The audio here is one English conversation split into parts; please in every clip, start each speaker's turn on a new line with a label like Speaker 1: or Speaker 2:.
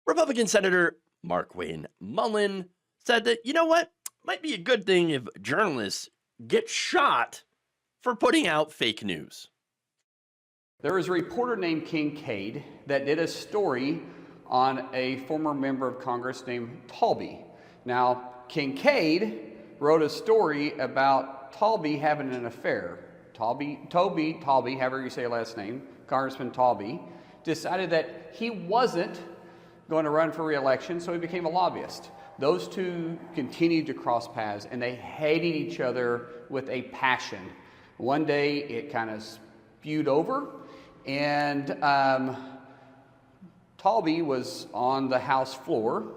Speaker 1: Republican Senator Mark Wayne Mullin said that, you know what, might be a good thing if journalists get shot for putting out fake news.
Speaker 2: There was a reporter named Kincaid that did a story on a former member of Congress named Talby. Now, Kincaid wrote a story about Talby having an affair. Talby, however you say your last name, Congressman Talby, decided that he wasn't going to run for re-election, so he became a lobbyist. Those two continued to cross paths, and they hated each other with a passion. One day, it kind of spewed over, and Talby was on the House floor.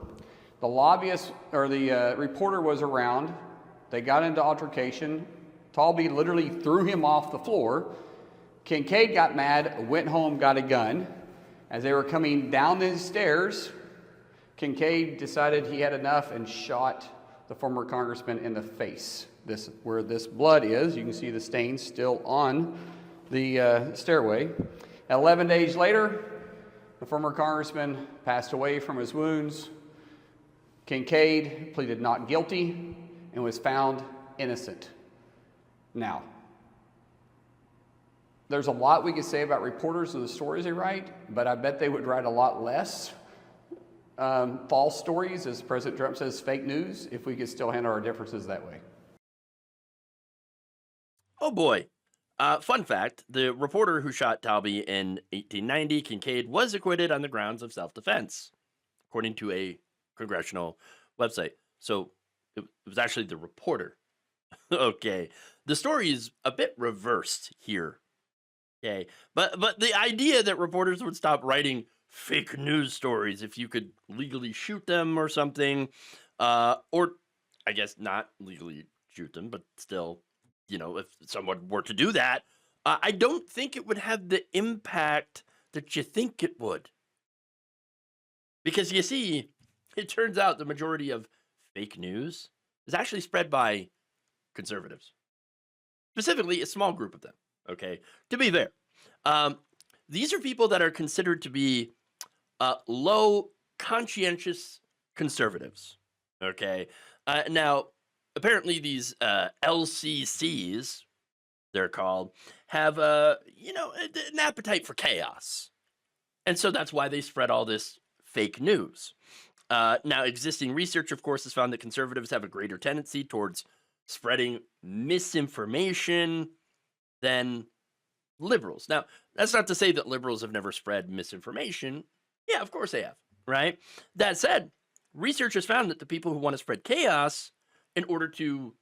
Speaker 2: The lobbyist, or the reporter was around. They got into altercation. Talby literally threw him off the floor. Kincaid got mad, went home, got a gun. As they were coming down the stairs, Kincaid decided he had enough and shot the former congressman in the face. Where this blood is, you can see the stains still on the stairway. 11 days later, the former congressman passed away from his wounds. Kincaid pleaded not guilty and was found innocent. Now, there's a lot we could say about reporters and the stories they write, but I bet they would write a lot less false stories, as President Trump says, fake news, if we could still handle our differences that way.
Speaker 1: Oh boy. Fun fact, the reporter who shot Talby in 1890, Kincaid, was acquitted on the grounds of self-defense, according to a congressional website. So it was actually the reporter. Okay. The story is a bit reversed here. Okay. But the idea that reporters would stop writing fake news stories if you could legally shoot them or something, or I guess not legally shoot them, but still, you know, if someone were to do that, I don't think it would have the impact that you think it would. Because you see, it turns out the majority of fake news is actually spread by conservatives, specifically a small group of them. Okay, to be fair, these are people that are considered to be low conscientious conservatives. Okay, now apparently these LCCs, they're called, have an appetite for chaos, and so that's why they spread all this fake news. Now, existing research, of course, has found that conservatives have a greater tendency towards spreading misinformation than liberals. Now, that's not to say that liberals have never spread misinformation. Yeah, of course they have, right? That said, research has found that the people who want to spread chaos in order to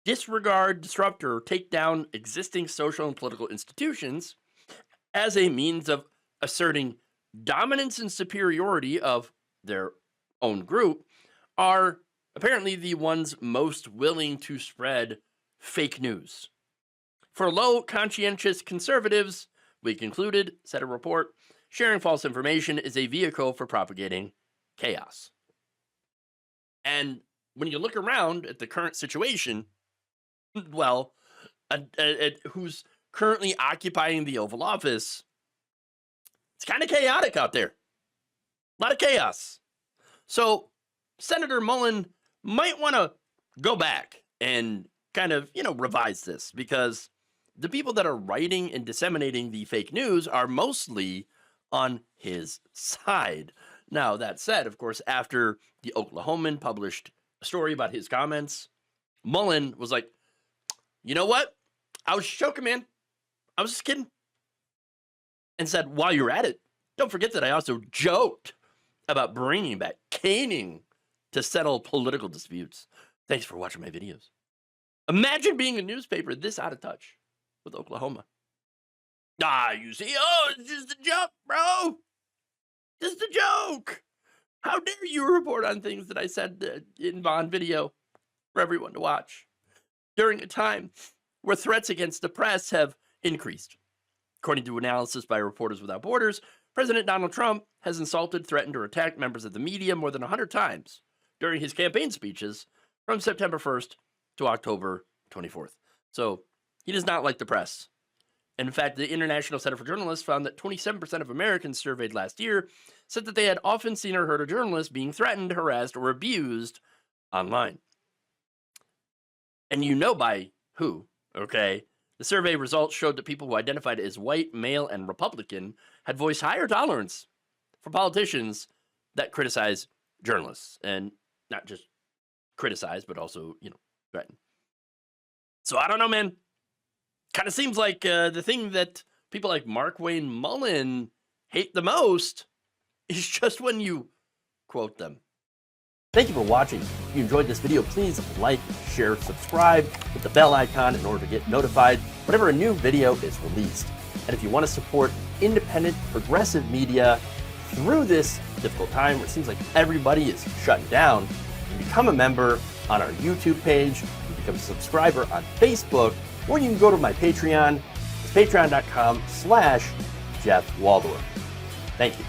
Speaker 1: disregard, disrupt, or take down existing social and political institutions as a means of asserting dominance and superiority of their own group are apparently the ones most willing to spread fake news. For low conscientious conservatives, we concluded, said a report, sharing false information is a vehicle for propagating chaos. And when you look around at the current situation, well, at who's currently occupying the Oval Office, it's kind of chaotic out there. A lot of chaos. So Senator Mullin might want to go back and kind of, revise this, because the people that are writing and disseminating the fake news are mostly on his side. Now, that said, of course, after the Oklahoman published a story about his comments, Mullin was like, you know what? I was joking, man. I was just kidding. And said, while you're at it, don't forget that I also joked about bringing back caning to settle political disputes. Thanks for watching my videos. Imagine being a newspaper this out of touch with Oklahoma. You see, it's just a joke, bro. Just a joke. How dare you report on things that I said in Bond video for everyone to watch during a time where threats against the press have increased. According to analysis by Reporters Without Borders, President Donald Trump has insulted, threatened, or attacked members of the media more than 100 times during his campaign speeches from September 1st to October 24th. So he does not like the press. And in fact, the International Center for Journalists found that 27% of Americans surveyed last year said that they had often seen or heard a journalist being threatened, harassed, or abused online. And you know by who, okay? The survey results showed that people who identified as white, male, and Republican had voiced higher tolerance for politicians that criticize journalists, and not just criticize, but also, threaten. So I don't know, man. Kind of seems like the thing that people like Mark Wayne Mullin hate the most is just when you quote them. Thank you for watching. If you enjoyed this video, please like, share, subscribe with the bell icon in order to get notified whenever a new video is released. And if you want to support independent, progressive media through this difficult time where it seems like everybody is shutting down, you can become a member on our YouTube page, you can become a subscriber on Facebook, or you can go to my Patreon. It's patreon.com/Jeff Waldorf. Thank you.